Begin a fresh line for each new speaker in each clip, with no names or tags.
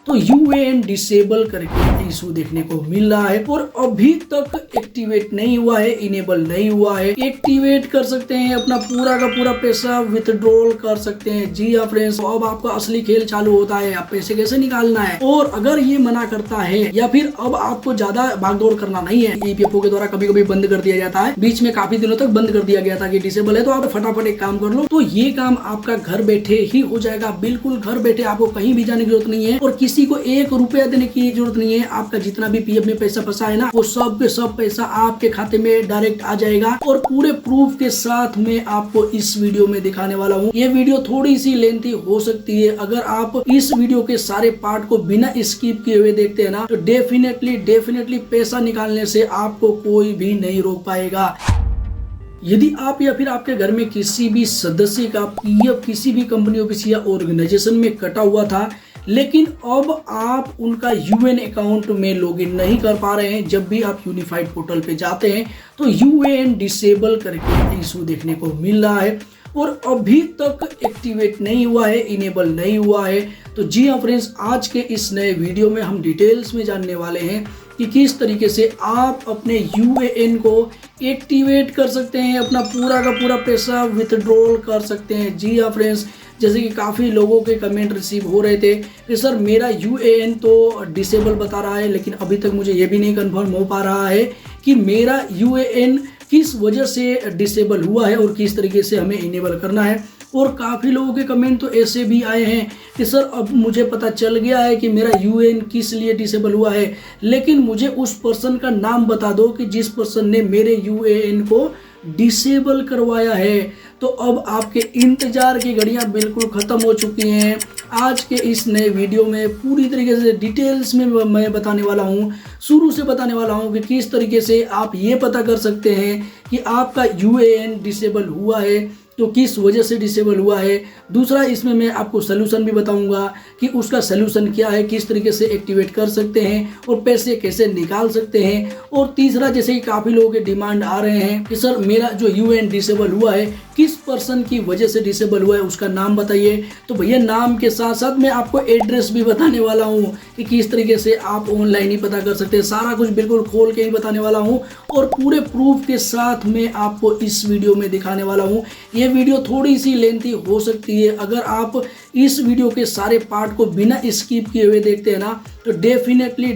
तो UAN disable करके issue देखने को मिल रहा है और अभी तक एक्टिवेट नहीं हुआ है, इनेबल नहीं हुआ है। एक्टिवेट कर सकते हैं, अपना पूरा का पूरा पैसा विथड्रॉल कर सकते हैं। जी हाँ फ्रेंड्स, तो अब आपका असली खेल चालू होता है, आप पैसे कैसे निकालना है। और अगर ये मना करता है या फिर अब आपको ज्यादा भागदौड़ करना नहीं है, ईपीएफओ के द्वारा कभी कभी बंद कर दिया जाता है, बीच में काफी दिनों तक बंद कर दिया गया था कि डिसेबल है, तो आप फटाफट एक काम कर लो। तो ये काम आपका घर बैठे ही हो जाएगा, बिल्कुल घर बैठे, आपको कहीं भी जाने की जरूरत नहीं है और किसी को 1 रुपया देने की जरूरत नहीं है। आपका जितना भी पीएफ में पैसा फंसा है ना, वो सब के सब पैसा आपके खाते में डायरेक्ट आ जाएगा और पूरे प्रूफ के साथ में आपको इस वीडियो में दिखाने वाला हूँ। ये वीडियो थोड़ी सी लेंथी हो सकती है, अगर आप इस वीडियो के सारे पार्ट को बिना स्किप किए हुए देखते हैं ना, तो डेफिनेटली पैसा निकालने से आपको कोई भी नहीं रोक पाएगा। यदि आप या फिर आपके घर में किसी भी सदस्य का पीएफ किसी भी कंपनी ऑफिस या ऑर्गेनाइजेशन में कटा हुआ था, लेकिन अब आप उनका यूएएन अकाउंट में लॉगिन नहीं कर पा रहे हैं, जब भी आप यूनिफाइड पोर्टल पे जाते हैं तो यूएएन डिसेबल करके इशू देखने को मिल रहा है और अभी तक एक्टिवेट नहीं हुआ है, इनेबल नहीं हुआ है। तो जी हाँ फ्रेंड्स, आज के इस नए वीडियो में हम डिटेल्स में जानने वाले हैं कि किस तरीके से आप अपने यूएएन को एक्टिवेट कर सकते हैं, अपना पूरा का पूरा पैसा विथड्रॉल कर सकते हैं। जी हाँ फ्रेंड्स, जैसे कि काफ़ी लोगों के कमेंट रिसीव हो रहे थे कि सर मेरा यूएएन तो डिसेबल बता रहा है, लेकिन अभी तक मुझे ये भी नहीं कंफर्म हो पा रहा है कि मेरा यूएएन किस वजह से डिसेबल हुआ है और किस तरीके से हमें इनेबल करना है। और काफ़ी लोगों के कमेंट तो ऐसे भी आए हैं कि सर अब मुझे पता चल गया है कि मेरा यूएएन किस लिए डिसेबल हुआ है, लेकिन मुझे उस पर्सन का नाम बता दो कि जिस पर्सन ने मेरे यूएएन को डिसेबल करवाया है। तो अब आपके इंतजार की घड़ियां बिल्कुल ख़त्म हो चुकी हैं। आज के इस नए वीडियो में पूरी तरीके से डिटेल्स में मैं बताने वाला हूं, शुरू से बताने वाला हूं कि किस तरीके से आप ये पता कर सकते हैं कि आपका यूएएन डिसेबल हुआ है, तो किस वजह से डिसेबल हुआ है। दूसरा, इसमें मैं आपको सलूशन भी बताऊंगा कि उसका सलूशन क्या है, किस तरीके से एक्टिवेट कर सकते हैं और पैसे कैसे निकाल सकते हैं। और तीसरा, जैसे कि काफ़ी लोगों के डिमांड आ रहे हैं कि सर मेरा जो यूएएन डिसेबल हुआ है किस पर्सन की वजह से डिसेबल हुआ है, उसका नाम बताइए। तो भैया नाम के साथ साथ मैं आपको एड्रेस भी बताने वाला हूँ कि किस तरीके से आप ऑनलाइन ही पता कर सकते हैं। सारा कुछ बिल्कुल खोल के ही बताने वाला हूँ और पूरे प्रूफ के साथ में आपको इस वीडियो में दिखाने वाला हूँ। ये वीडियो थोड़ी सी लेंथी हो सकती है, अगर आप इस वीडियो के सारे पार्ट को बिना स्किप किए हुए देखते हैं ना, तो डेफिनेटली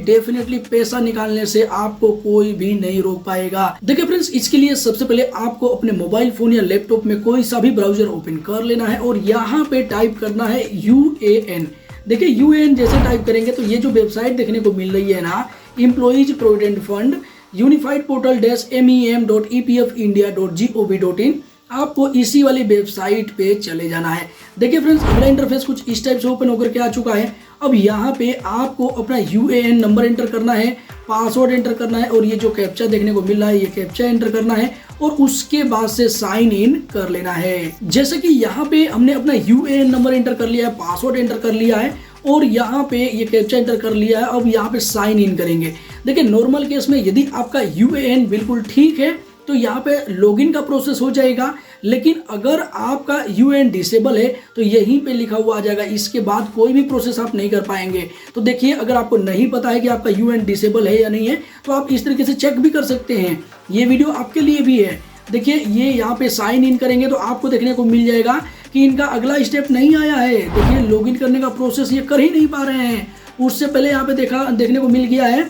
पैसा निकालने से आपको कोई भी नहीं रोक पाएगा। देखिए फ्रेंड्स, इसके लिए सबसे पहले आपको अपने मोबाइल फोन या लैपटॉप में कोई सा भी ब्राउजर ओपन कर लेना है और यहाँ पे टाइप करना है यूएएन। देखिए यूएएन जैसे टाइप करेंगे तो ये जो वेबसाइट देखने को मिल रही है ना, employees provident fund unified portal -mem.epfindia.gov.in, आपको इसी वाली वेबसाइट पे चले जाना है। देखिए फ्रेंड्स, अगला इंटरफेस कुछ इस टाइप से ओपन होकर के आ चुका है। अब यहाँ पे आपको अपना यूएएन नंबर एंटर करना है, पासवर्ड एंटर करना है और ये जो कैप्चा देखने को मिल रहा है ये कैप्चा एंटर करना है और उसके बाद से साइन इन कर लेना है। जैसे कि यहाँ पे हमने अपना यूएएन नंबर एंटर कर लिया है, पासवर्ड एंटर कर लिया है और यहाँ पे ये कैप्चा एंटर कर लिया है। अब यहाँ पे साइन इन करेंगे। देखिए नॉर्मल केस में यदि आपका यूएएन बिल्कुल ठीक है तो यहाँ पे लॉगिन का प्रोसेस हो जाएगा, लेकिन अगर आपका यूएएन डिसेबल है तो यहीं पे लिखा हुआ आ जाएगा, इसके बाद कोई भी प्रोसेस आप नहीं कर पाएंगे। तो देखिए, अगर आपको नहीं पता है कि आपका यूएएन डिसेबल है या नहीं है तो आप इस तरीके से चेक भी कर सकते हैं। ये वीडियो आपके लिए भी है। देखिए ये यहाँ पे साइन इन करेंगे तो आपको देखने को मिल जाएगा कि इनका अगला स्टेप नहीं आया है। देखिए लॉगिन करने का प्रोसेस ये कर ही नहीं पा रहे हैं। उससे पहले यहाँ पे देखने को मिल गया है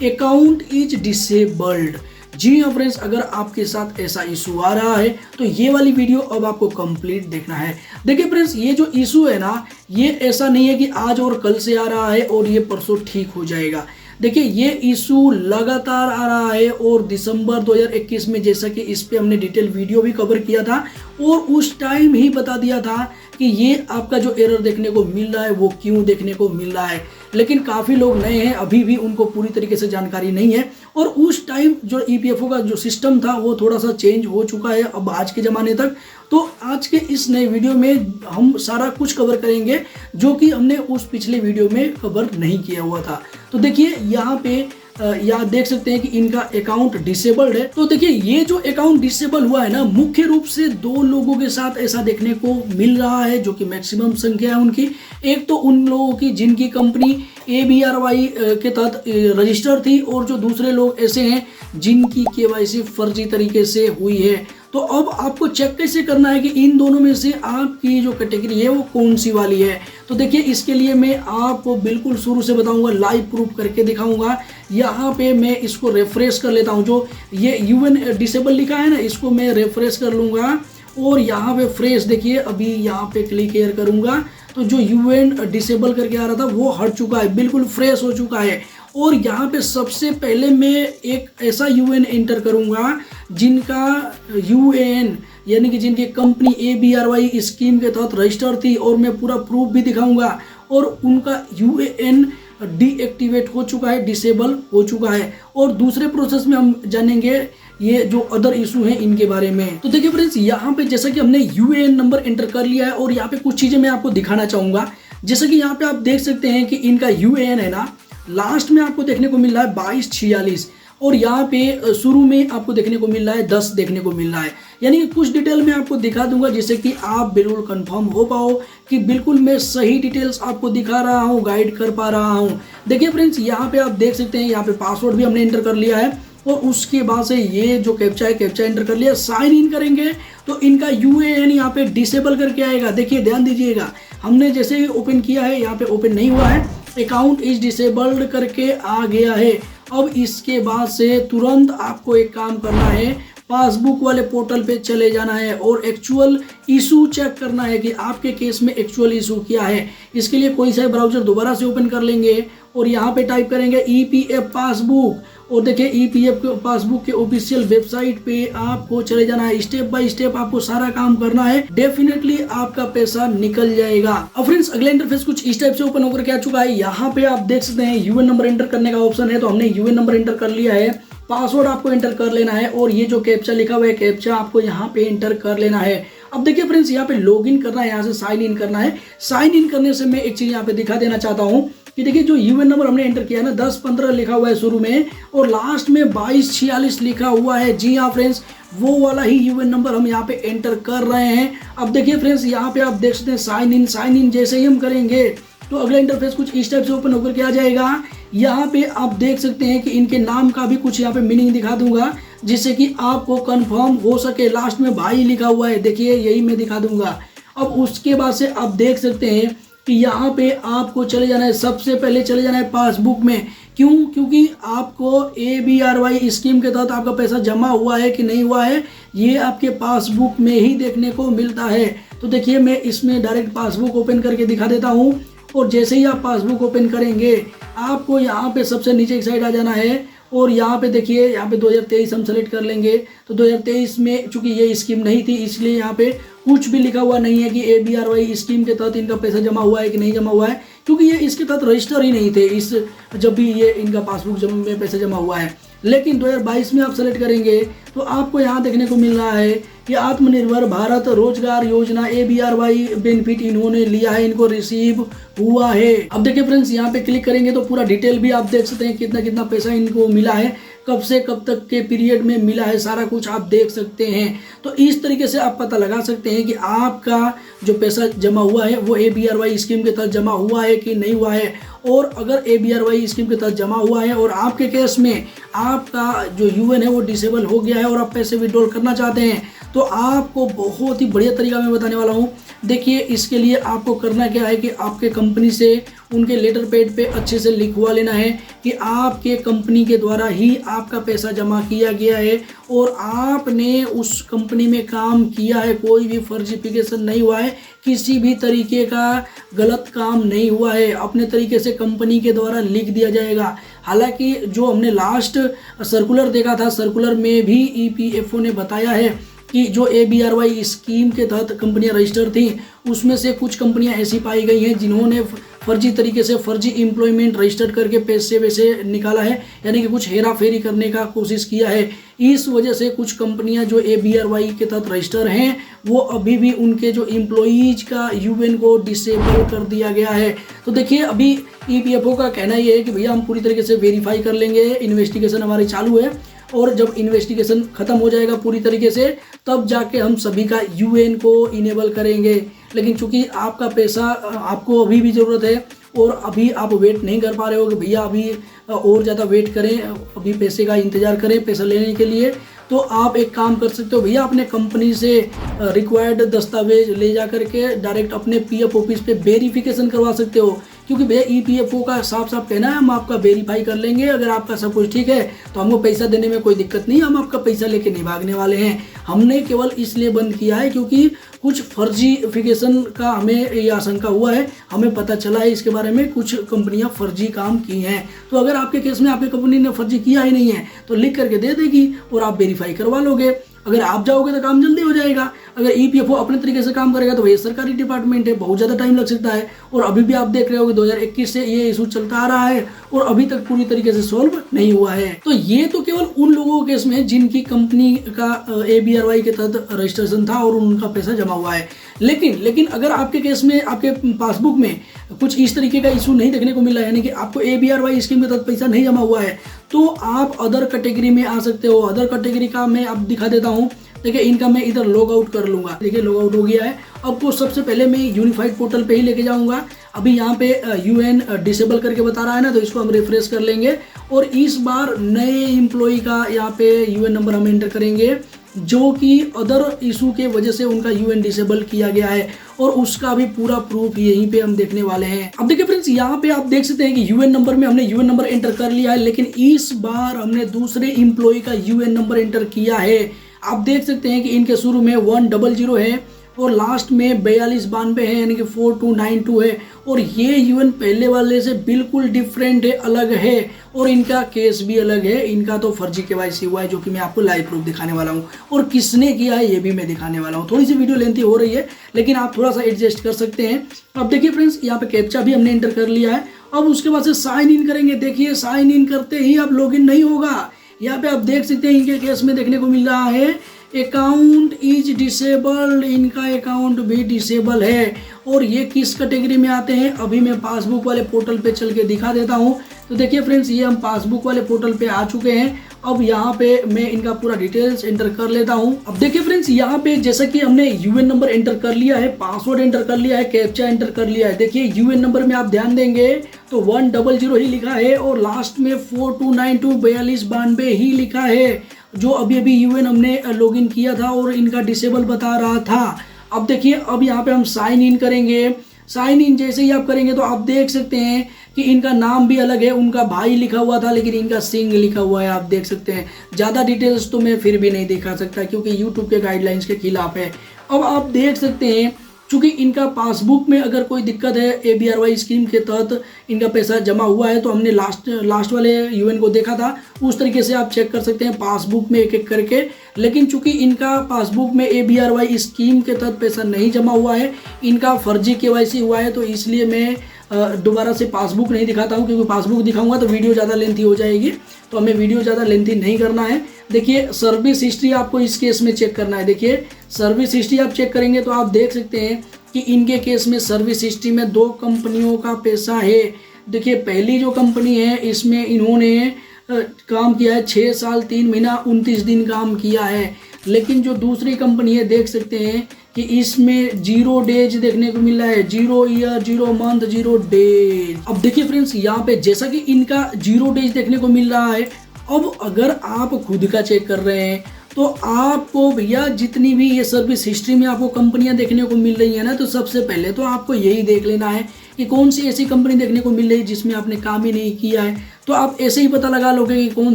अकाउंट इज डिसेबल्ड। जी हाँ फ्रेंड्स, अगर आपके साथ ऐसा इशू आ रहा है तो ये वाली वीडियो अब आपको कंप्लीट देखना है। देखिए फ्रेंड्स, ये जो इशू है ना, ये ऐसा नहीं है कि आज और कल से आ रहा है और ये परसों ठीक हो जाएगा। देखिए ये इशू लगातार आ रहा है और दिसंबर 2021 में, जैसा कि इस पे हमने डिटेल वीडियो भी कवर किया था और उस टाइम ही बता दिया था कि ये आपका जो एरर देखने को मिल रहा है वो क्यों देखने को मिल रहा है। लेकिन काफ़ी लोग नए हैं, अभी भी उनको पूरी तरीके से जानकारी नहीं है और उस टाइम जो ईपीएफओ का जो सिस्टम था वो थोड़ा सा चेंज हो चुका है अब आज के ज़माने तक। तो आज के इस नए वीडियो में हम सारा कुछ कवर करेंगे जो कि हमने उस पिछले वीडियो में कवर नहीं किया हुआ था। तो देखिए यहाँ पे या देख सकते हैं कि इनका अकाउंट डिसेबल्ड है। तो देखिए ये जो अकाउंट डिसेबल हुआ है ना, मुख्य रूप से 2 लोगों के साथ ऐसा देखने को मिल रहा है, जो कि मैक्सिमम संख्या है उनकी। एक तो उन लोगों की जिनकी कंपनी ABRY के तहत रजिस्टर थी, और जो दूसरे लोग ऐसे हैं जिनकी KYC फर्जी तरीके से हुई है। तो अब आपको चेक कैसे करना है कि इन दोनों में से आपकी जो कैटेगरी है वो कौन सी वाली है। तो देखिए इसके लिए मैं आपको बिल्कुल शुरू से बताऊंगा, लाइव प्रूफ करके दिखाऊंगा। यहाँ पे मैं इसको रेफरेश कर लेता हूँ, जो ये UN डिसेबल लिखा है ना, इसको मैं रेफरेश कर लूँगा और यहाँ पे फ्रेश देखिए, अभी यहाँ पे क्लिक हियर करूँगा तो जो UN डिसेबल करके आ रहा था वो हट चुका है, बिल्कुल फ्रेश हो चुका है। और यहाँ पे सबसे पहले मैं एक ऐसा UN एंटर करूँगा जिनका UAN यानी कि जिनकी कंपनी ABRY स्कीम के तहत रजिस्टर थी, और मैं पूरा प्रूफ भी दिखाऊंगा, और उनका UAN डीएक्टिवेट हो चुका है, डिसेबल हो चुका है। और दूसरे प्रोसेस में हम जानेंगे ये जो अदर इशू हैं इनके बारे में। तो देखिए फ्रेंड्स, यहाँ पे जैसा कि हमने UAN नंबर एंटर कर लिया है, और यहाँ पे कुछ चीजें मैं आपको दिखाना चाहूंगा। जैसे कि यहाँ पे आप देख सकते हैं कि इनका UAN है ना, लास्ट में आपको देखने को मिल रहा है 2246, और यहाँ पे शुरू में आपको देखने को मिल रहा है 10 देखने को मिल रहा है। यानी कि कुछ डिटेल मैं आपको दिखा दूंगा जिससे कि आप बिल्कुल कंफर्म हो पाओ कि बिल्कुल मैं सही डिटेल्स आपको दिखा रहा हूँ, गाइड कर पा रहा हूँ। देखिए फ्रेंड्स, यहाँ पे आप देख सकते हैं, यहाँ पे पासवर्ड भी हमने एंटर कर लिया है, और उसके बाद से ये जो कैप्चा है, कैप्चा एंटर कर लिया। साइन इन करेंगे तो इनका UAN यहाँ पे डिसेबल करके आएगा। देखिए ध्यान दीजिएगा, हमने जैसे ही ओपन किया है, यहाँ पे ओपन नहीं हुआ है, अकाउंट इज डिसेबल्ड करके आ गया है। अब इसके बाद से तुरंत आपको एक काम करना है, पासबुक वाले पोर्टल पे चले जाना है और एक्चुअल इशू चेक करना है कि आपके केस में एक्चुअल इशू क्या है। इसके लिए कोई सा ब्राउजर दोबारा से ओपन कर लेंगे और यहाँ पे टाइप करेंगे EPF पासबुक, और देखिए EPF पासबुक के ऑफिशियल वेबसाइट पे आपको चले जाना है। स्टेप बाय स्टेप आपको सारा काम करना है, डेफिनेटली आपका पैसा निकल जाएगा। अब फ्रेंड्स, अगला इंटरफेस कुछ इस टाइप से ओपन होकर के आ चुका है। यहाँ पे आप देख सकते हैं UN नंबर एंटर करने का ऑप्शन है, तो हमने UN नंबर एंटर कर लिया है। पासवर्ड आपको एंटर कर लेना है, और ये जो कैप्चा लिखा हुआ है, कैप्चा आपको यहाँ पे एंटर कर लेना है। अब देखिए फ्रेंड्स, यहाँ पे लॉग इन करना है, यहाँ से साइन इन करना है। साइन इन करने से मैं एक चीज यहाँ पे दिखा देना चाहता हूँ कि देखिए जो UN नंबर हमने एंटर किया है ना, 1015 लिखा हुआ है शुरू में, और लास्ट में 2246 लिखा हुआ है। जी हाँ फ्रेंड्स, वो वाला ही UN नंबर हम यहाँ पे एंटर कर रहे हैं। अब देखिए फ्रेंड्स, यहाँ पे आप देख सकते हैं साइन इन जैसे ही हम करेंगे तो अगला इंटरफेस कुछ इस टाइप से ओपन होकर के आ जाएगा। यहाँ पे आप देख सकते हैं कि इनके नाम का भी कुछ यहाँ पे मीनिंग दिखा दूंगा जिससे कि आपको कंफर्म हो सके। लास्ट में भाई लिखा हुआ है, देखिए यही मैं दिखा दूंगा। अब उसके बाद से आप देख सकते हैं कि यहाँ पे आपको चले जाना है, सबसे पहले चले जाना है पासबुक में। क्यों? क्योंकि आपको ABRY स्कीम के तहत आपका पैसा जमा हुआ है कि नहीं हुआ है, ये आपके पासबुक में ही देखने को मिलता है। तो देखिए मैं इसमें डायरेक्ट पासबुक ओपन करके दिखा देता हूँ, और जैसे ही आप पासबुक ओपन करेंगे आपको यहाँ पे सबसे नीचे की साइड आ जाना है, और यहाँ पे देखिए, यहाँ पे 2023 हम सेलेक्ट कर लेंगे। तो 2023 में चूंकि ये स्कीम नहीं थी, इसलिए यहाँ पे कुछ भी लिखा हुआ नहीं है कि ABRY स्कीम के तहत इनका पैसा जमा हुआ है कि नहीं जमा हुआ है, क्योंकि ये इसके तहत रजिस्टर ही नहीं थे इस जब भी ये इनका पासबुक में पैसा जमा हुआ है। लेकिन 2022 में आप सेलेक्ट करेंगे तो आपको यहाँ देखने को मिल रहा है कि आत्मनिर्भर भारत रोजगार योजना ABRY बेनिफिट इन्होंने लिया है, इनको रिसीव हुआ है। अब देखिए फ्रेंड्स, यहाँ पे क्लिक करेंगे तो पूरा डिटेल भी आप देख सकते हैं, कितना कितना पैसा इनको मिला है, कब से कब तक के पीरियड में मिला है, सारा कुछ आप देख सकते हैं। तो इस तरीके से आप पता लगा सकते हैं कि आपका जो पैसा जमा हुआ है वो ABRY स्कीम के तहत जमा हुआ है कि नहीं हुआ है। और अगर ABRY स्कीम के तहत जमा हुआ है और आपके केस में आपका जो UN है वो डिसेबल हो गया है और आप पैसे विड्रॉल करना चाहते हैं, तो आपको बहुत ही बढ़िया तरीका मैं बताने वाला हूँ। देखिए, इसके लिए आपको करना क्या है कि आपके कंपनी से उनके लेटर पैड पे अच्छे से लिखवा लेना है कि आपके कंपनी के द्वारा ही आपका पैसा जमा किया गया है और आपने उस कंपनी में काम किया है, कोई भी फर्जिफिकेशन नहीं हुआ है, किसी भी तरीके का गलत काम नहीं हुआ है, अपने तरीके से कंपनी के द्वारा लिख दिया जाएगा। हालांकि जो हमने लास्ट सर्कुलर देखा था, सर्कुलर में भी EPFO ने बताया है कि जो ABRY स्कीम के तहत कंपनियां रजिस्टर थी उसमें से कुछ कंपनियां ऐसी पाई गई हैं जिन्होंने फर्जी तरीके से फर्जी एम्प्लॉयमेंट रजिस्टर करके पैसे वैसे निकाला है, यानी कि कुछ हेरा फेरी करने का कोशिश किया है। इस वजह से कुछ कंपनियां जो ABRY के तहत रजिस्टर हैं वो अभी भी उनके जो एम्प्लॉईज का UN को डिसेबल कर दिया गया है। तो देखिए अभी EPFO का कहना ये है कि भैया हम पूरी तरीके से वेरीफाई कर लेंगे, इन्वेस्टिगेशन हमारी चालू है और जब इन्वेस्टिगेशन खत्म हो जाएगा पूरी तरीके से तब जाके हम सभी का UN को इनेबल करेंगे। लेकिन चूंकि आपका पैसा आपको अभी भी ज़रूरत है और अभी आप वेट नहीं कर पा रहे हो कि भैया अभी और ज़्यादा वेट करें, अभी पैसे का इंतज़ार करें पैसा लेने के लिए, तो आप एक काम कर सकते हो भैया, अपने कंपनी से रिक्वायर्ड दस्तावेज ले जा करके डायरेक्ट अपने PF ऑफिस पे वेरिफिकेशन करवा सकते हो। क्योंकि भैया EPFO का साफ साफ कहना है हम आपका वेरीफाई कर लेंगे, अगर आपका सब कुछ ठीक है तो हमको पैसा देने में कोई दिक्कत नहीं, हम आपका पैसा लेके नहीं भागने वाले हैं। हमने केवल इसलिए बंद किया है क्योंकि कुछ फर्जीफिकेशन का हमें ये आशंका हुआ है, हमें पता चला है इसके बारे में, कुछ कंपनियां फर्जी काम की हैं। तो अगर आपके केस में आपकी कंपनी ने फर्जी किया ही नहीं है तो लिख करके दे देगी और आप वेरीफाई करवा लोगे। अगर आप जाओगे तो काम जल्दी हो जाएगा। अगर EPFO अपने तरीके से काम करेगा तो भैया सरकारी डिपार्टमेंट है, बहुत ज़्यादा टाइम लग सकता है। और अभी भी आप देख रहे हो कि 2021 से ये इशू चलता आ रहा है और अभी तक पूरी तरीके से सॉल्व नहीं हुआ है। तो ये तो केवल उन लोगों के केस में जिनकी कंपनी का ABRY के तहत रजिस्ट्रेशन था और उनका पैसा जमा हुआ है। लेकिन अगर आपके केस में आपके पासबुक में कुछ इस तरीके का इशू नहीं देखने को मिला है, यानी कि आपको ABRY स्कीम के तहत पैसा नहीं जमा हुआ है, तो आप अदर कैटेगरी में आ सकते हो। अदर कैटेगरी का मैं अब दिखा देता हूँ। देखिए इनका मैं इधर लॉग आउट कर लूंगा। देखिए लॉग आउट हो गया है। आपको सबसे पहले मैं यूनिफाइड पोर्टल पे ही लेके जाऊंगा। अभी यहाँ पे UN डिसेबल करके बता रहा है ना, तो इसको हम रिफ्रेश कर लेंगे और इस बार नए एम्प्लॉय का यहाँ पे UN नंबर हम एंटर करेंगे जो कि अदर इशू के वजह से उनका UN डिसेबल किया गया है और उसका भी पूरा प्रूफ यहीं पे हम देखने वाले हैं। अब देखिए फ्रेंड्स, यहाँ पे आप देख सकते हैं कि UN नंबर में हमने UN नंबर एंटर कर लिया है, लेकिन इस बार हमने दूसरे एम्प्लॉय का UN नंबर एंटर किया है। आप देख सकते हैं कि इनके शुरू में 100 है और लास्ट में 4292 है, यानी कि 4292 है। और ये UN पहले वाले से बिल्कुल डिफरेंट है, अलग है और इनका केस भी अलग है। इनका तो फर्जी KYC हुआ है जो कि मैं आपको लाइव प्रूफ दिखाने वाला हूँ और किसने किया है ये भी मैं दिखाने वाला हूँ। थोड़ी सी वीडियो लेंथी हो रही है लेकिन आप थोड़ा सा एडजस्ट कर सकते हैं। अब देखिए फ्रेंड्स, यहाँ पे कैप्चा भी हमने एंटर कर लिया है। अब उसके बाद से साइन इन करेंगे। देखिए साइन इन करते ही अब लॉग इन नहीं होगा। यहाँ पे आप देख सकते हैं इनके केस में देखने को मिल रहा है अकाउंट इज डिसेबल्ड, इनका अकाउंट भी डिसेबल है। और ये किस कैटेगरी में आते हैं अभी मैं पासबुक वाले पोर्टल पे चल के दिखा देता हूँ। तो देखिए फ्रेंड्स, ये हम पासबुक वाले पोर्टल पे आ चुके हैं। अब यहाँ पे मैं इनका पूरा डिटेल्स एंटर कर लेता हूँ। अब देखिए फ्रेंड्स, यहाँ पे जैसा कि हमने UN नंबर एंटर कर लिया है, पासवर्ड एंटर कर लिया है, कैप्चा एंटर कर लिया है। देखिए UN नंबर में आप ध्यान देंगे तो 100 ही लिखा है और लास्ट में 4292 4292 ही लिखा है, जो अभी UN हमने लॉगिन किया था और इनका डिसेबल बता रहा था। अब देखिए, अब यहाँ पे हम साइन इन करेंगे। साइन इन जैसे ही आप करेंगे तो आप देख सकते हैं कि इनका नाम भी अलग है। उनका भाई लिखा हुआ था लेकिन इनका सिंह लिखा हुआ है, आप देख सकते हैं। ज़्यादा डिटेल्स तो मैं फिर भी नहीं दिखा सकता क्योंकि YouTube के गाइडलाइंस के खिलाफ है। अब आप देख सकते हैं चूंकि इनका पासबुक में अगर कोई दिक्कत है, ABRY स्कीम के तहत इनका पैसा जमा हुआ है, तो हमने लास्ट वाले UN को देखा था, उस तरीके से आप चेक कर सकते हैं पासबुक में एक एक करके। लेकिन चूंकि इनका पासबुक में ABRY स्कीम के तहत पैसा नहीं जमा हुआ है, इनका फर्जी KYC हुआ है, तो इसलिए मैं दोबारा से पासबुक नहीं दिखाता हूं, क्योंकि पासबुक दिखाऊंगा तो वीडियो ज़्यादा लेंथी हो जाएगी, तो हमें वीडियो ज़्यादा लेंथी नहीं करना है। देखिए सर्विस हिस्ट्री आपको इस केस में चेक करना है। देखिए सर्विस हिस्ट्री आप चेक करेंगे तो आप देख सकते हैं कि इनके केस में सर्विस हिस्ट्री में 2 कंपनियों का पैसा है। देखिए पहली जो कंपनी है इसमें इन्होंने काम किया है 6 साल 3 महीना 29 दिन काम किया है। लेकिन जो दूसरी कंपनी है देख सकते हैं कि इसमें 0 डेज देखने को मिल रहा है, 0 ईयर 0 मंथ 0 डेज। अब देखिए फ्रेंड्स, यहाँ पे जैसा कि इनका 0 डेज देखने को मिल रहा है, अब अगर आप खुद का चेक कर रहे हैं तो आपको भैया जितनी भी ये सर्विस हिस्ट्री में आपको कंपनियां देखने को मिल रही है ना, तो सबसे पहले तो आपको यही देख लेना है कि कौन सी ऐसी कंपनी देखने को मिल रही है जिसमें आपने काम ही नहीं किया है। तो आप ऐसे ही पता लगा लोगे कि कौन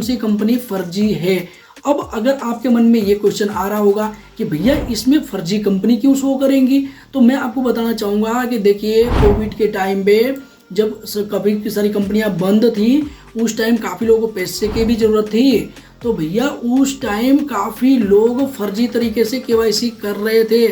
सी कंपनी फर्जी है। अब अगर आपके मन में ये क्वेश्चन आ रहा होगा कि भैया इसमें फर्जी कंपनी क्यों शो करेंगी, तो मैं आपको बताना चाहूँगा कि देखिए कोविड के टाइम पे जब काफ़ी सारी कंपनियां बंद थी, उस टाइम काफ़ी लोगों को पैसे की भी ज़रूरत थी, तो भैया उस टाइम काफ़ी लोग फर्जी तरीके से KYC कर रहे थे।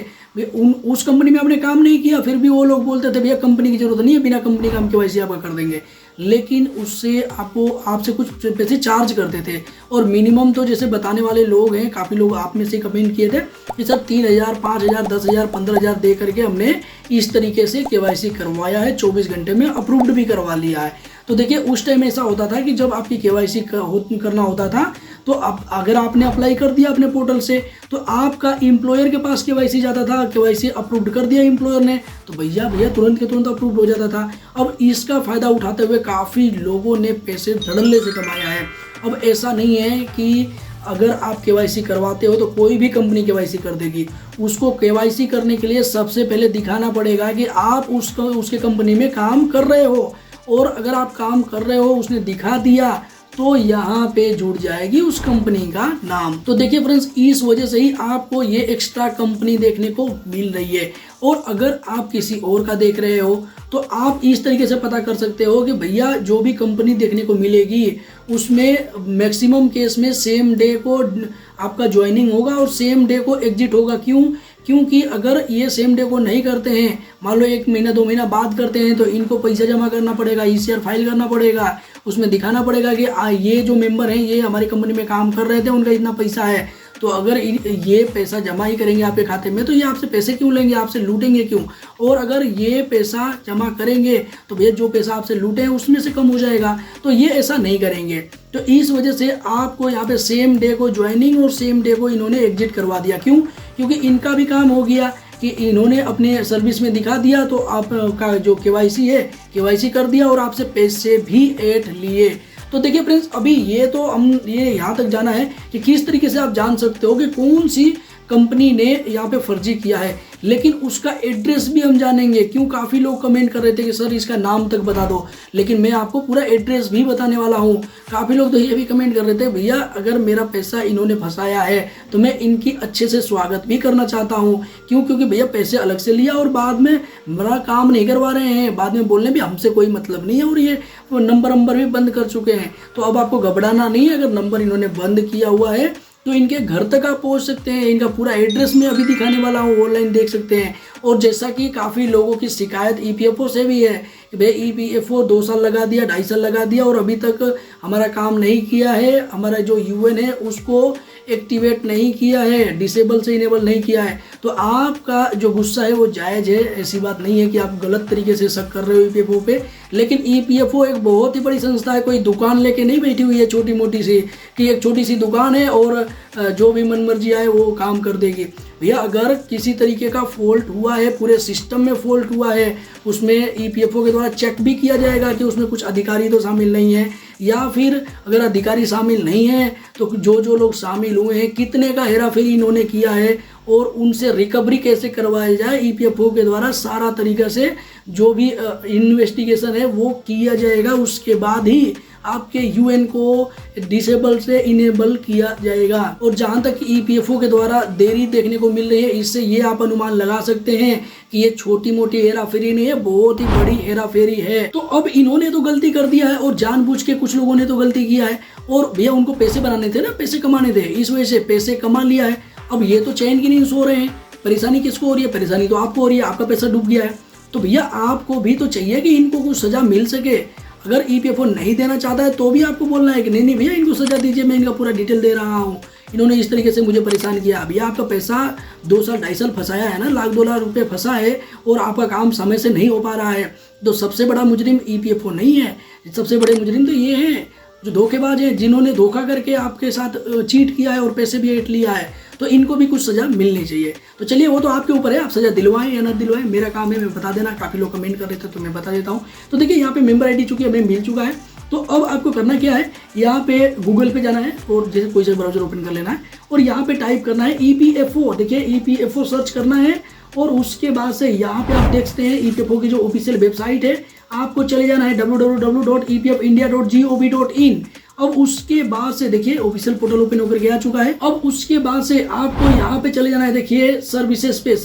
उस कंपनी में आपने काम नहीं किया, फिर भी वो लोग बोलते थे भैया कंपनी की जरूरत नहीं है, बिना कंपनी का हम केवाईसी आपका कर देंगे, लेकिन उससे आपसे कुछ पैसे चार्ज करते थे। और मिनिमम तो जैसे बताने वाले लोग हैं, काफ़ी लोग आप में से कमेंट किए थे कि सर 3,000, 5,000, 10,000, 15,000 दे करके हमने इस तरीके से केवाईसी करवाया है, 24 घंटे में अप्रूव्ड भी करवा लिया है। तो देखिए उस टाइम ऐसा होता था कि जब आपकी केवाईसी करना होता था तो अब अगर आपने अप्लाई कर दिया अपने पोर्टल से तो आपका एम्प्लॉयर के पास केवाईसी जाता था, केवाईसी अप्रूव्ड कर दिया एम्प्लॉयर ने तो भैया तुरंत के तुरंत अप्रूव्ड हो जाता था। अब इसका फ़ायदा उठाते हुए काफ़ी लोगों ने पैसे धड़ल्ले से कमाया है। अब ऐसा नहीं है कि अगर आप केवाईसी करवाते हो तो कोई भी कंपनी केवाईसी कर देगी। उसको केवाईसी करने के लिए सबसे पहले दिखाना पड़ेगा कि आप उसके कंपनी में काम कर रहे हो, और अगर आप काम कर रहे हो उसने दिखा दिया तो यहाँ पे जुड़ जाएगी उस कंपनी का नाम। तो देखिए फ्रेंड्स, इस वजह से ही आपको ये एक्स्ट्रा कंपनी देखने को मिल रही है। और अगर आप किसी और का देख रहे हो तो आप इस तरीके से पता कर सकते हो कि भैया जो भी कंपनी देखने को मिलेगी उसमें मैक्सिमम केस में सेम डे को आपका ज्वाइनिंग होगा और सेम डे को एग्जिट होगा। क्योंकि अगर ये सेम डे को नहीं करते हैं, मान लो 1 महीना 2 महीना बाद करते हैं, तो इनको पैसा जमा करना पड़ेगा, ECR फाइल करना पड़ेगा, उसमें दिखाना पड़ेगा कि ये जो मेंबर हैं ये हमारी कंपनी में काम कर रहे थे, उनका इतना पैसा है। तो अगर ये पैसा जमा ही करेंगे आपके खाते में तो ये आपसे पैसे क्यों लेंगे, आपसे लूटेंगे क्यों? और अगर ये पैसा जमा करेंगे तो भैया जो पैसा आपसे लूटे हैं उसमें से कम हो जाएगा, तो ये ऐसा नहीं करेंगे। तो इस वजह से आपको यहाँ पे सेम डे को ज्वाइनिंग और सेम डे को इन्होंने एग्जिट करवा दिया। क्यों? क्योंकि इनका भी काम हो गया कि इन्होंने अपने सर्विस में दिखा दिया, तो आपका जो केवाईसी है केवाईसी कर दिया और आपसे पैसे भी ऐड लिए। तो देखिए फ्रेंड्स, अभी ये तो हम ये यहाँ तक जाना है कि किस तरीके से आप जान सकते हो कि कौन सी कंपनी ने यहाँ पे फर्जी किया है, लेकिन उसका एड्रेस भी हम जानेंगे। क्यों? काफ़ी लोग कमेंट कर रहे थे कि सर इसका नाम तक बता दो, लेकिन मैं आपको पूरा एड्रेस भी बताने वाला हूँ। काफ़ी लोग तो ये भी कमेंट कर रहे थे भैया अगर मेरा पैसा इन्होंने फंसाया है तो मैं इनकी अच्छे से स्वागत भी करना चाहता हूँ। क्यों? क्योंकि भैया पैसे अलग से लिया और बाद में मेरा काम नहीं करवा रहे हैं, बाद में बोलने भी हमसे कोई मतलब नहीं है और ये नंबर भी बंद कर चुके हैं। तो अब आपको घबराना नहीं है, अगर नंबर इन्होंने बंद किया हुआ है तो इनके घर तक आप पहुंच सकते हैं। इनका पूरा एड्रेस मैं अभी दिखाने वाला हूँ, ऑनलाइन देख सकते हैं। और जैसा कि काफ़ी लोगों की शिकायत EPFO से भी है कि भाई EPFO 2 साल लगा दिया, 2.5 साल लगा दिया और अभी तक हमारा काम नहीं किया है, हमारा जो UN है उसको एक्टिवेट नहीं किया है, डिसेबल से इनेबल नहीं किया है। तो आपका जो गुस्सा है वो जायज़ है, ऐसी बात नहीं है कि आप गलत तरीके से शक कर रहे हो EPFO पे। लेकिन EPFO एक बहुत ही बड़ी संस्था है, कोई दुकान लेके नहीं बैठी हुई है छोटी मोटी सी कि एक छोटी सी दुकान है और जो भी मनमर्जी आए वो काम कर देगी। भैया अगर किसी तरीके का फॉल्ट हुआ है, पूरे सिस्टम में फॉल्ट हुआ है, उसमें EPFO के द्वारा चेक भी किया जाएगा कि उसमें कुछ अधिकारी तो शामिल नहीं है, या फिर अगर अधिकारी शामिल नहीं है तो जो लोग शामिल हुए हैं कितने का हेराफेरी इन्होंने किया है और उनसे रिकवरी कैसे करवाई जाए EPFO के द्वारा सारा तरीका से जो भी इन्वेस्टिगेशन है वो किया जाएगा। उसके बाद ही आपके UN को डिसेबल से इनेबल किया जाएगा। और जहां तक EPFO के द्वारा देरी देखने को मिल रही है, इससे ये आप अनुमान लगा सकते हैं कि ये छोटी मोटी हेराफेरी नहीं है, बहुत ही बड़ी हेराफेरी है। तो अब इन्होंने तो गलती कर दिया है और जानबूझ के कुछ लोगों ने तो गलती किया है, और भैया उनको पैसे बनाने थे ना, पैसे कमाने थे, इस वजह से पैसे कमा लिया है। अब ये तो चैन की नींद सो रहे हैं। परेशानी किसको हो रही है? परेशानी तो आपको हो रही है, आपका पैसा डूब गया है। तो भैया आपको भी तो चाहिए कि इनको कुछ सजा मिल सके। अगर EPFO नहीं देना चाहता है तो भी आपको बोलना है कि नहीं भैया इनको सजा दीजिए, मैं इनका पूरा डिटेल दे रहा हूँ, इन्होंने इस तरीके से मुझे परेशान किया। भैया आपका पैसा 2 साल 2.5 साल फंसाया है ना, लाख 2 लाख रुपए फंसा है और आपका काम समय से नहीं हो पा रहा है। तो सबसे बड़ा मुजरिम EPFO नहीं है, सबसे बड़े मुजरिम तो ये हैं जो धोखेबाज हैं, जिन्होंने धोखा करके आपके साथ चीट किया है और पैसे भी ऐंठ लिया है। तो इनको भी कुछ सजा मिलनी चाहिए। तो चलिए वो तो आपके ऊपर है, आप सजा दिलवाएं या ना दिलवाएं, मेरा काम है मैं बता देना। काफ़ी लोग कमेंट कर रहे थे तो मैं बता देता हूँ। तो देखिए यहाँ पे मेंबर ID चूंकि हमें मिल चुका है, तो अब आपको करना क्या है, यहाँ पे गूगल पे जाना है और जैसे कोई सा ब्राउजर ओपन कर लेना है और यहाँ पे टाइप करना है EPFO। देखिए EPFO सर्च करना है और उसके बाद से यहाँ पे आप देख सकते हैं EPFO की जो ऑफिशियल वेबसाइट है, आपको चले जाना है www.epfindia.gov.in। अब उसके बाद से देखिए ऑफिशियल पोर्टल ओपन होकर के आ चुका है। अब उसके बाद से आपको यहाँ पे चले जाना है, देखिए सर्विसेज पे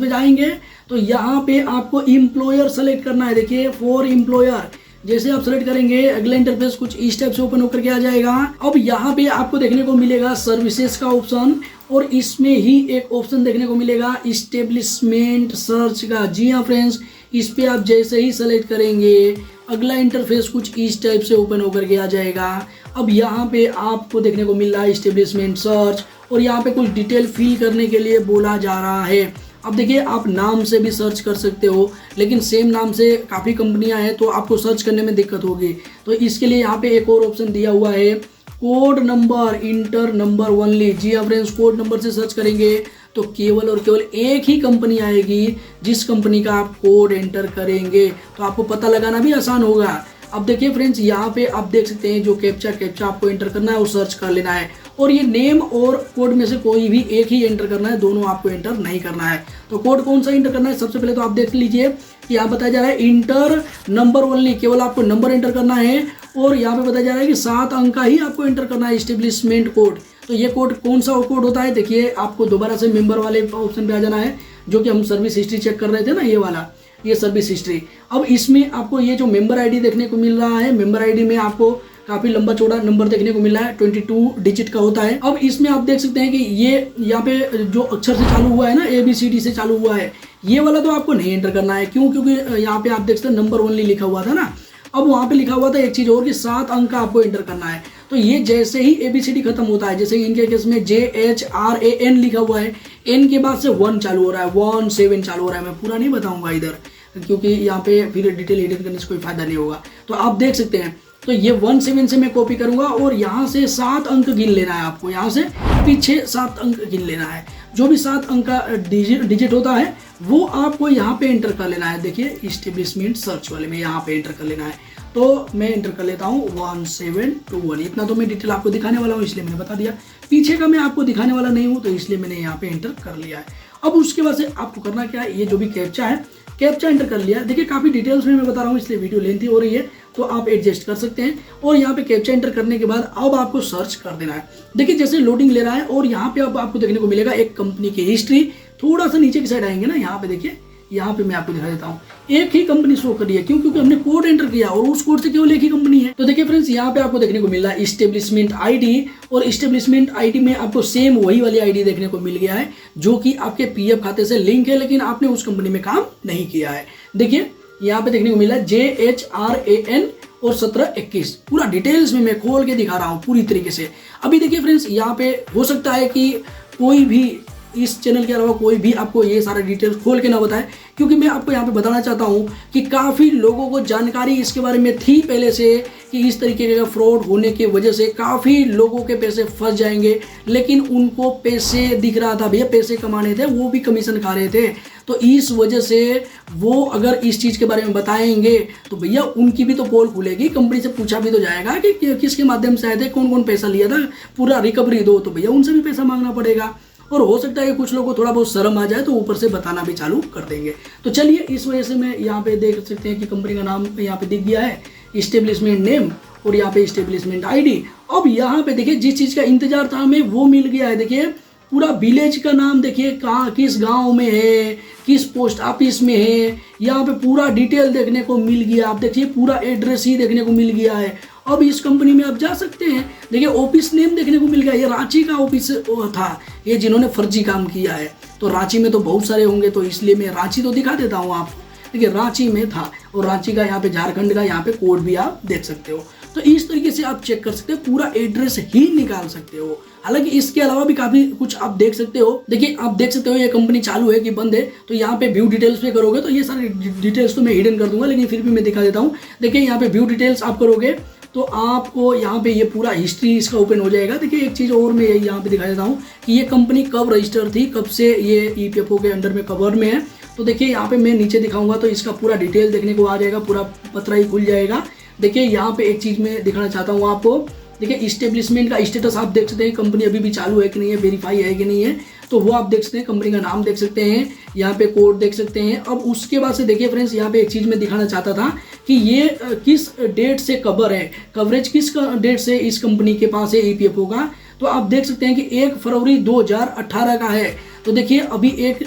जाएंगे तो यहाँ पे आपको एम्प्लॉयर सेलेक्ट करना है। देखिए फॉर एम्प्लॉयर, जैसे आप सेलेक्ट करेंगे अगला इंटरफेस कुछ इस टाइप से ओपन होकर के आ जाएगा। अब यहाँ पे आपको देखने को मिलेगा सर्विसेज का ऑप्शन और इसमें ही एक ऑप्शन देखने को मिलेगा इस्टेब्लिशमेंट सर्च का। जी हाँ फ्रेंड्स, इस पे आप जैसे ही सेलेक्ट करेंगे अगला इंटरफेस कुछ इस टाइप से ओपन होकर के आ जाएगा। अब यहाँ पे आपको देखने को मिल रहा है इस्टेब्लिशमेंट सर्च और यहाँ पे कुछ डिटेल फिल करने के लिए बोला जा रहा है। अब देखिए आप नाम से भी सर्च कर सकते हो, लेकिन सेम नाम से काफ़ी कंपनियां हैं तो आपको सर्च करने में दिक्कत होगी। तो इसके लिए यहाँ पे एक और ऑप्शन दिया हुआ है code number, enter number only. जी हाँ फ्रेंड्स, कोड नंबर से सर्च करेंगे तो केवल और केवल एक ही कंपनी आएगी जिस कंपनी का आप कोड एंटर करेंगे, तो आपको पता लगाना भी आसान होगा। अब देखिए फ्रेंड्स, यहाँ पे आप देख सकते हैं जो कैप्चा आपको एंटर करना है और सर्च कर लेना है और ये नेम और कोड में से कोई भी एक ही एंटर करना है, दोनों आपको एंटर नहीं करना है। तो कोड कौन सा एंटर करना है, सबसे पहले तो आप देख लीजिए कि यहाँ बताया जा रहा है इंटर नंबर ओनली, केवल आपको नंबर एंटर करना है और यहाँ पे बताया जा रहा है कि 7 अंक का ही आपको एंटर करना है इस्टेब्लिशमेंट कोड। तो ये कोड कौन सा कोड होता है, देखिए आपको दोबारा से मेंबर वाले ऑप्शन पे आ जाना है, जो कि हम सर्विस हिस्ट्री चेक कर रहे थे ना, ये वाला, ये सर्विस हिस्ट्री। अब इसमें आपको ये जो मेंबर आईडी देखने को मिल रहा है, मेंबर आईडी में आपको काफी लंबा चौड़ा नंबर देखने को मिल रहा है, 22 डिजिट का होता है। अब इसमें आप देख सकते हैं कि ये यहाँ पे जो अक्षर से चालू हुआ है ना, ABCD से चालू हुआ है, ये वाला तो आपको नहीं एंटर करना है। क्यों? क्योंकि यहाँ पे आप देख सकते हैं नंबर ओनली लिखा हुआ था ना। अब वहाँ पे लिखा हुआ था एक चीज और कि 7 अंक का आपको एंटर करना है। तो ये जैसे ही ABCD खत्म होता है, जैसे इनके केस में JHRAN लिखा हुआ है, N के बाद से 1 चालू हो रहा है, 1 7 चालू हो रहा है। मैं पूरा नहीं बताऊंगा इधर, क्योंकि यहाँ पे फिर डिटेल एडिट करने से कोई फायदा नहीं होगा। तो आप देख सकते हैं, तो ये 1 7 से मैं कॉपी करूंगा और यहाँ से 7 अंक गिन लेना है आपको, यहाँ से पीछे 7 अंक गिन लेना है। जो भी 7 अंक का डिजिट होता है वो आपको यहाँ पे एंटर कर लेना है। देखिए इस्टेब्लिशमेंट सर्च वाले में यहाँ पे एंटर कर लेना है। तो मैं एंटर कर लेता हूँ 1721। इतना तो मैं डिटेल आपको दिखाने वाला हूँ, इसलिए मैंने बता दिया। पीछे का मैं आपको दिखाने वाला नहीं हूँ, तो इसलिए मैंने यहाँ पे एंटर कर लिया है। अब उसके बाद से आपको करना क्या है, ये जो भी कैप्चा है, कैप्चा एंटर कर लिया। देखिए काफी डिटेल्स में मैं बता रहा हूँ, इसलिए वीडियो लेंथी हो रही है, तो आप एडजस्ट कर सकते हैं। और यहाँ पे कैप्चा एंटर करने के बाद अब आपको सर्च कर देना है। देखिए जैसे लोडिंग ले रहा है और यहाँ पे अब आपको देखने को मिलेगा एक कंपनी की हिस्ट्री। थोड़ा सा नीचे की साइड आएंगे ना, यहाँ पे देखिए, यहाँ पे मैं आपको दिखा देता हूँ, एक ही कंपनी शो कर रही है। क्यों? क्योंकि हमने कोड एंटर किया और उस कोड से केवल एक ही कंपनी है। तो देखिए फ्रेंड्स, यहाँ पे आपको देखने को मिल रहा है इस्टेब्लिशमेंट आईडी, और इस्टेब्लिशमेंट आईडी में आपको सेम वही वाली आईडी देखने को मिल गया है जो कि आपके PF खाते से लिंक है, लेकिन आपने उस कंपनी में काम नहीं किया है। देखिए यहाँ पे देखने को मिला JHRAN और 1721। पूरा डिटेल्स में मैं खोल के दिखा रहा हूँ पूरी तरीके से। अभी देखिए फ्रेंड्स, यहाँ पे हो सकता है कि कोई भी इस चैनल के अलावा कोई भी आपको ये सारे डिटेल्स खोल के ना बताए, क्योंकि मैं आपको यहाँ पे बताना चाहता हूँ कि काफ़ी लोगों को जानकारी इसके बारे में थी पहले से कि इस तरीके का फ्रॉड होने की वजह से काफ़ी लोगों के पैसे फंस जाएंगे, लेकिन उनको पैसे दिख रहा था, भैया पैसे कमाने थे, वो भी कमीशन खा रहे थे। तो इस वजह से वो अगर इस चीज़ के बारे में बताएंगे तो भैया उनकी भी तो पोल खुलेगी, कंपनी से पूछा भी तो जाएगा कि किसके माध्यम से आए थे, कौन कौन पैसा लिया था, पूरा रिकवरी दो, तो भैया उनसे भी पैसा मांगना पड़ेगा। और हो सकता है कि कुछ लोगों को थोड़ा बहुत शर्म आ जाए तो ऊपर से बताना भी चालू कर देंगे। तो चलिए, इस वजह से मैं यहाँ पे देख सकते हैं कि कंपनी का नाम यहाँ पे दिख गया है, इस्टेब्लिशमेंट नेम, और यहाँ पे इस्टेब्लिशमेंट आईडी। अब यहाँ पे देखिए जिस चीज़ का इंतजार था हमें वो मिल गया है। देखिए पूरा विलेज का नाम देखिए, कहाँ किस गांव में है, किस पोस्ट ऑफिस में है, यहाँ पे पूरा डिटेल देखने को मिल गया। आप देखिए पूरा एड्रेस ही देखने को मिल गया है। अब इस कंपनी में आप जा सकते हैं। देखिए ऑफिस नेम देखने को मिल गया, ये रांची का ऑफिस था, ये जिन्होंने फर्जी काम किया है। तो रांची में तो बहुत सारे होंगे, तो इसलिए मैं रांची तो दिखा देता हूँ आपको। देखिए रांची में था, और रांची का यहाँ पे झारखंड का यहाँ पे कोड भी आप देख सकते हो। तो इस तरीके से आप चेक कर सकते हो, पूरा एड्रेस ही निकाल सकते हो। हालांकि इसके अलावा भी काफी कुछ आप देख सकते हो। देखिए आप देख सकते हो ये कंपनी चालू है कि बंद है। तो यहाँ पे व्यू डिटेल्स पे करोगे तो ये सारे डिटेल्स तो मैं हिडन कर दूंगा, लेकिन फिर भी मैं दिखा देता हूँ। देखिए यहाँ पे व्यू डिटेल्स आप करोगे तो आपको यहाँ पे ये पूरा हिस्ट्री इसका ओपन हो जाएगा। देखिए एक चीज़ और मैं यहाँ पे दिखा देता हूँ कि ये कंपनी कब रजिस्टर थी, कब से ये EPFO के अंडर में कवर में है। तो देखिए यहाँ पे मैं नीचे दिखाऊंगा तो इसका पूरा डिटेल देखने को आ जाएगा, पूरा पत्रा ही खुल जाएगा। देखिए यहाँ पे एक चीज़ मैं दिखाना चाहता हूँ आपको। देखिए इस्टेब्लिशमेंट का स्टेटस आप देख सकते हैं, कंपनी अभी भी चालू है कि नहीं है, वेरीफाई है कि नहीं है, तो वो आप देख सकते हैं। कंपनी का नाम देख सकते हैं, यहाँ पे कोड देख सकते हैं। अब उसके बाद से देखिए फ्रेंड्स, यहाँ पे एक चीज़ मैं दिखाना चाहता था कि ये किस डेट से कवर है, कवरेज किस डेट से इस कंपनी के पास है EPFO का। तो आप देख सकते हैं कि 1 फरवरी 2018 का है। तो देखिए अभी 1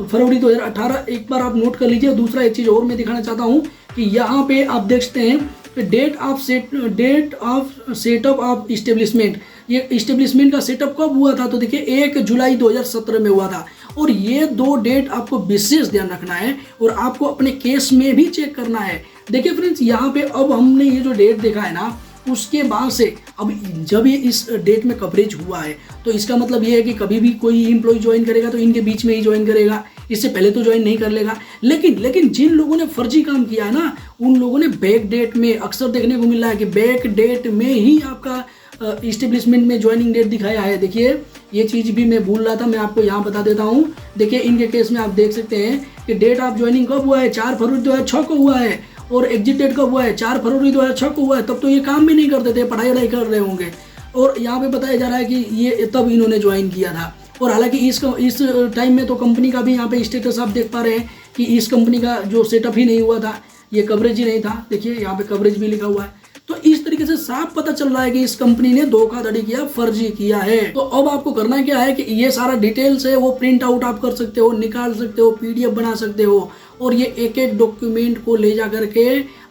फरवरी 2018 एक बार आप नोट कर लीजिए। दूसरा एक चीज़ और मैं दिखाना चाहता हूँ कि यहाँ पे आप देख सकते हैं date of setup of establishment. ये इस्टेब्लिशमेंट का सेटअप कब हुआ था, तो देखिए 1 जुलाई 2017 में हुआ था। और ये 2 डेट आपको विशेष ध्यान रखना है और आपको अपने केस में भी चेक करना है। देखिए फ्रेंड्स, यहाँ पे अब हमने ये जो डेट देखा है ना, उसके बाद से अब जब ये इस डेट में कवरेज हुआ है तो इसका मतलब ये है कि कभी भी कोई एम्प्लॉय ज्वाइन करेगा तो इनके बीच में ही ज्वाइन करेगा, इससे पहले तो ज्वाइन नहीं कर लेगा। लेकिन जिन लोगों ने फर्जी काम किया है ना, उन लोगों ने बैक डेट में अक्सर देखने को मिल रहा है कि बैक डेट में ही आपका इस्टेब्लिशमेंट में ज्वाइनिंग डेट दिखाया है। देखिए ये चीज़ भी मैं भूल रहा था, मैं आपको यहाँ बता देता हूँ। देखिए इनके केस में आप देख सकते हैं कि डेट ऑफ ज्वाइनिंग कब हुआ है, 4 फरवरी 2006 को हुआ है। और एग्जिट डेट कब हुआ है, 4 फरवरी 2006 को हुआ है। तब तो ये काम भी नहीं करते थे, पढ़ाई कर रहे होंगे। और यहाँ पे बताया जा रहा है कि ये तब इन्होंने ज्वाइन किया था। और हालांकि इस टाइम में तो कंपनी का भी यहाँ पे स्टेटस आप देख पा रहे हैं कि इस कंपनी का जो सेटअप ही नहीं हुआ था, ये कवरेज ही नहीं था। देखिए यहाँ पे कवरेज भी लिखा हुआ है। तो इस तरीके से साफ पता चल रहा है कि इस कंपनी ने धोखाधड़ी किया, फर्जी किया है। तो अब आपको करना क्या है कि ये सारा डिटेल्स है वो प्रिंट आउट आप कर सकते हो, निकाल सकते हो, PDF बना सकते हो। और ये एक एक डॉक्यूमेंट को ले जा करके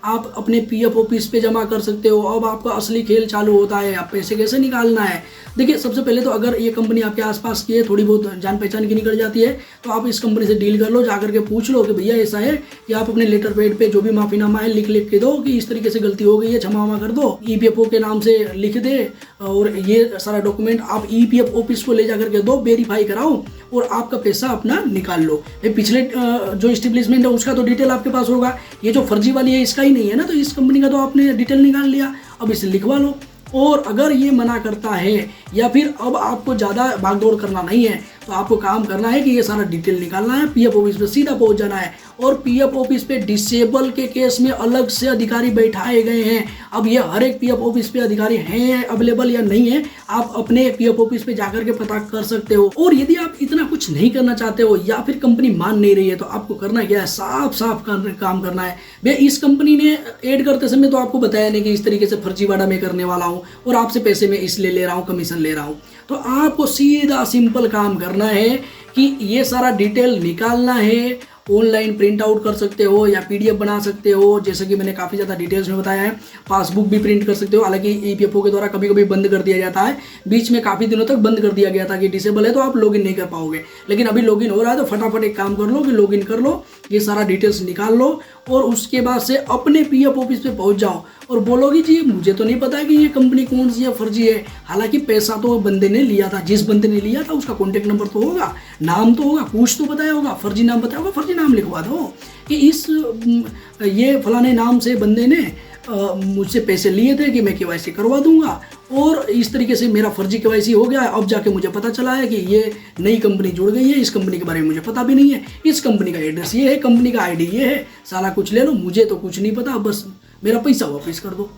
आप अपने PF ऑफिस पे जमा कर सकते हो। अब आपका असली खेल चालू होता है, आप पैसे कैसे निकालना है। देखिए सबसे पहले तो अगर ये कंपनी आपके आसपास की है, थोड़ी बहुत जान पहचान की निकल जाती है, तो आप इस कंपनी से डील कर लो, जा करके पूछ लो कि भैया ऐसा है कि आप अपने लेटर पैड पे जो भी माफीनामा है लिख के दो कि इस तरीके से गलती हो गई है, क्षमा कर दो। EPFO के नाम से लिख दे और ये सारा डॉक्यूमेंट आप EPF ऑफिस को ले जा करके दो, वेरीफाई कराओ और आपका पैसा अपना निकाल लो। पिछले जो एस्टेब्लिशमेंट है उसका तो डिटेल आपके पास होगा, ये जो फर्जी वाली है इसका ही नहीं है ना, तो इस कंपनी का तो आपने डिटेल निकाल लिया, अब इसे लिखवा लो। और अगर ये मना करता है या फिर अब आपको ज़्यादा भागदौड़ करना नहीं है, तो आपको काम करना है कि ये सारा डिटेल निकालना है, PF ऑफिस पे सीधा पहुंच जाना है। और PF ऑफिस पे डिसेबल के केस में अलग से अधिकारी बैठाए गए हैं। अब ये हर एक PF ऑफिस पे अधिकारी हैं अवेलेबल या नहीं है, आप अपने PF ऑफिस पे जाकर के पता कर सकते हो। और यदि आप इतना कुछ नहीं करना चाहते हो या फिर कंपनी मान नहीं रही है, तो आपको करना क्या है, साफ काम करना है। भैया इस कंपनी ने ऐड करते समय तो आपको बताया नहीं कि इस तरीके से फर्जीवाड़ा मैं करने वाला हूँ और आपसे पैसे में इसलिए ले रहा हूँ, कमीशन ले रहा हूँ। तो आपको सीधा सिंपल काम करना है कि ये सारा डिटेल निकालना है, ऑनलाइन प्रिंट आउट कर सकते हो या PDF बना सकते हो, जैसे कि मैंने काफ़ी ज़्यादा डिटेल्स में बताया है। पासबुक भी प्रिंट कर सकते हो, हालांकि EPFO के द्वारा कभी कभी बंद कर दिया जाता है, बीच में काफ़ी दिनों तक बंद कर दिया गया था कि डिसेबल है तो आप लॉगिन नहीं कर पाओगे। लेकिन अभी लॉगिन हो रहा है तो फटाफट एक काम कर लो कि लॉगिन कर लो, ये सारा डिटेल्स निकाल लो और उसके बाद से अपने PF ऑफिस पे पहुंच जाओ और बोलोगी जी मुझे तो नहीं पता कि ये कंपनी कौन सी है, फर्जी है। हालांकि पैसा तो बंदे ने लिया था, जिस बंदे ने लिया था उसका कॉन्टेक्ट नंबर तो होगा, नाम तो होगा, कुछ तो बताया होगा, फर्जी नाम बताया होगा, फर्जी नाम लिखवा दो कि ये फलाने नाम से बंदे ने मुझसे पैसे लिए थे कि मैं KYC करवा दूंगा और इस तरीके से मेरा फर्जी KYC हो गया है। अब जाके मुझे पता चला है कि ये नई कंपनी जुड़ गई है, इस कंपनी के बारे में मुझे पता भी नहीं है, इस कंपनी का एड्रेस ये है, कंपनी का ID ये है, सारा कुछ ले लो, मुझे तो कुछ नहीं पता, बस मेरा पैसा वापस कर दो।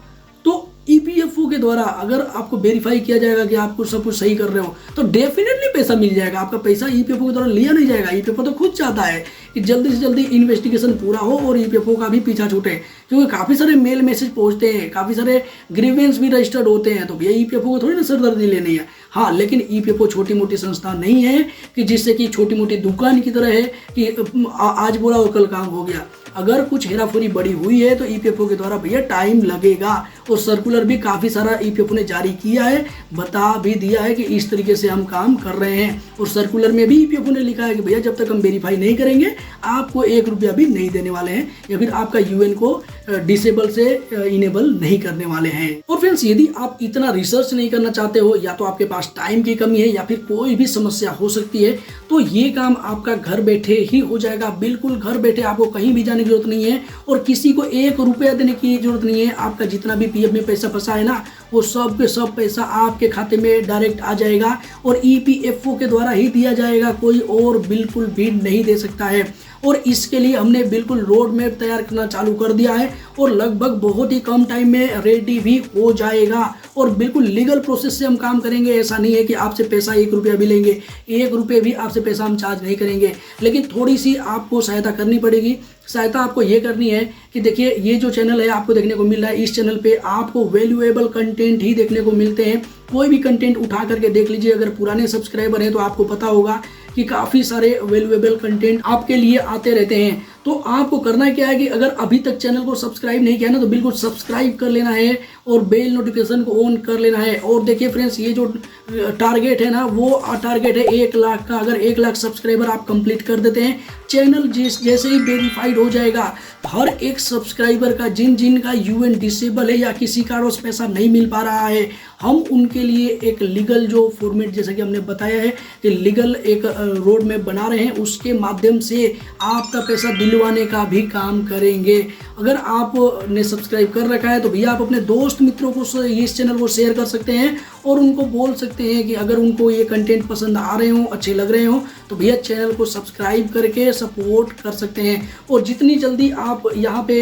तो EPFO के द्वारा अगर आपको वेरीफाई किया जाएगा कि आप सब कुछ सही कर रहे हो तो डेफिनेटली पैसा मिल जाएगा। आपका पैसा EPFO के द्वारा लिया नहीं जाएगा। EPFO तो खुद चाहता है कि जल्दी से जल्दी इन्वेस्टिगेशन पूरा हो और EPFO का भी पीछा छूटे, क्योंकि काफ़ी सारे मेल मैसेज पहुंचते हैं, काफ़ी सारे ग्रीवेंस भी रजिस्टर्ड होते हैं। तो भैया EPFO को थोड़ी ना सरदर्दी लेनी है। हाँ, लेकिन EPFO छोटी मोटी संस्था नहीं है कि जिससे कि छोटी मोटी दुकान की तरह है कि आज बोला और कल काम हो गया। अगर कुछ हेराफेरी बड़ी हुई है तो EPFO के द्वारा भैया टाइम लगेगा। और सर्कुलर भी काफ़ी सारा EPFO ने जारी किया है, बता भी दिया है कि इस तरीके से हम काम कर रहे हैं। और सर्कुलर में भी EPFO ने लिखा है कि भैया जब तक हम वेरीफाई नहीं करेंगे आपको 1 रुपया भी नहीं देने वाले हैं या फिर आपका UN को डिसेबल से इनेबल नहीं करने वाले हैं। और फ्रेंड्स यदि आप इतना रिसर्च नहीं करना चाहते हो, या तो आपके पास टाइम की कमी है या फिर कोई भी समस्या हो सकती है, तो ये काम आपका घर बैठे ही हो जाएगा। बिल्कुल घर बैठे, आपको कहीं भी जाने की जरूरत नहीं है और किसी को 1 रुपया देने की जरूरत नहीं है। आपका जितना भी PF में पैसा फंसा है ना, वो सब के सब पैसा आपके खाते में डायरेक्ट आ जाएगा और EPFO के द्वारा ही दिया जाएगा, कोई और बिल्कुल भी नहीं दे सकता है। और इसके लिए हमने बिल्कुल रोड मैप तैयार करना चालू कर दिया है और लगभग बहुत ही कम टाइम में रेडी भी हो जाएगा। और बिल्कुल लीगल प्रोसेस से हम काम करेंगे। ऐसा नहीं है कि आपसे पैसा 1 रुपया भी लेंगे, 1 रुपये भी आपसे पैसा हम चार्ज नहीं करेंगे, लेकिन थोड़ी सी आपको सहायता करनी पड़ेगी। सहायता आपको ये करनी है कि देखिए ये जो चैनल है आपको देखने को मिल रहा है, इस चैनल पे आपको वैल्यूएबल कंटेंट ही देखने को मिलते हैं। कोई भी कंटेंट उठा करके देख लीजिए। अगर पुराने सब्सक्राइबर हैं तो आपको पता होगा कि काफ़ी सारे वैल्यूएबल कंटेंट आपके लिए आते रहते हैं। तो आपको करना क्या है कि अगर अभी तक चैनल को सब्सक्राइब नहीं किया ना तो बिल्कुल सब्सक्राइब कर लेना है और बेल नोटिफिकेशन को ऑन कर लेना है। और देखिए फ्रेंड्स, ये जो टारगेट है ना वो टारगेट है 1 लाख का। अगर 1 लाख सब्सक्राइबर आप कंप्लीट कर देते हैं, चैनल जैसे ही वेरीफाइड हो जाएगा, हर एक सब्सक्राइबर का जिनका यूएन डिसेबल है या किसी कारणवश पैसा नहीं मिल पा रहा है, हम उनके लिए एक लीगल जो फॉर्मेट जैसा कि हमने बताया है कि लीगल एक रोड मैप बना रहे हैं, उसके माध्यम से आपका पैसा दिलवाने का भी काम करेंगे। अगर आपने सब्सक्राइब कर रखा है तो भैया आप अपने दोस्त मित्रों को इस चैनल को शेयर कर सकते हैं और उनको बोल सकते हैं कि अगर उनको ये कंटेंट पसंद आ रहे हो, अच्छे लग रहे हो, तो भैया चैनल को सब्सक्राइब करके सपोर्ट कर सकते हैं। और जितनी जल्दी आप यहाँ पे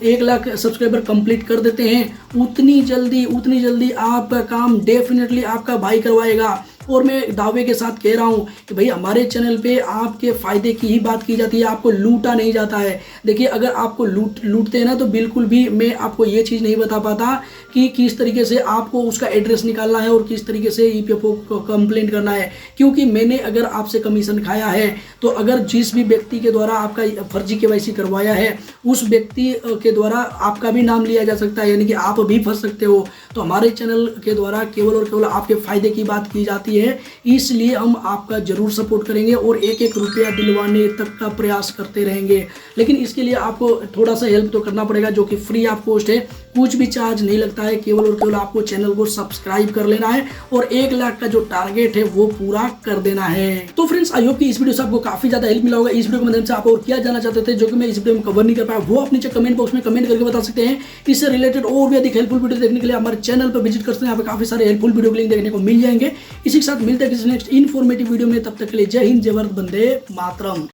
1 लाख सब्सक्राइबर कंप्लीट कर देते हैं, उतनी जल्दी आपका काम डेफिनेटली आपका भाई करवाएगा। और मैं दावे के साथ कह रहा हूँ कि भाई हमारे चैनल पे आपके फ़ायदे की ही बात की जाती है, आपको लूटा नहीं जाता है। देखिए, अगर आपको लूटते हैं ना तो बिल्कुल भी मैं आपको ये चीज़ नहीं बता पाता कि किस तरीके से आपको उसका एड्रेस निकालना है और किस तरीके से ईपीएफओ को कंप्लेंट करना है, क्योंकि मैंने अगर आपसे कमीशन खाया है तो अगर जिस भी व्यक्ति के द्वारा आपका फर्जी केवाईसी करवाया है उस व्यक्ति के द्वारा आपका भी नाम लिया जा सकता है, यानी कि आप भी फंस सकते हो। तो हमारे चैनल के द्वारा केवल और केवल आपके फ़ायदे की बात की जाती है, इसलिए हम आपका जरूर सपोर्ट करेंगे और एक एक रुपया दिलवाने तक का प्रयास करते रहेंगे। लेकिन इसके लिए आपको थोड़ा सा हेल्प तो करना पड़ेगा, जो कि फ्री ऑफ कॉस्ट है, कुछ भी चार्ज नहीं लगता है। केवल और केवल आपको चैनल को सब्सक्राइब कर लेना है और 1 लाख का जो टारगेट है वो पूरा कर देना है। तो फ्रेंड्स, आई होप कि इस वीडियो से आपको काफी ज्यादा हेल्प मिला होगा। इस वीडियो के माध्यम से आप और क्या जानना चाहते थे जो कि मैं इस वीडियो में कवर नहीं कर पाया, वो आप नीचे कमेंट बॉक्स में कमेंट करके बता सकते हैं। इससे रिलेटेड और भी अधिक हेल्पफुल वीडियो देखने के लिए हमारे चैनल पर विजिट कर सकते हैं। यहाँ पे काफी सारे हेल्पफुल वीडियो लिंक देखने को मिल जाएंगे। इसी के साथ मिलते हैं किसी नेक्स्ट इन्फॉर्मेटिव वीडियो में, तब तक के लिए जय हिंद, जय भारत, वंदे मातरम।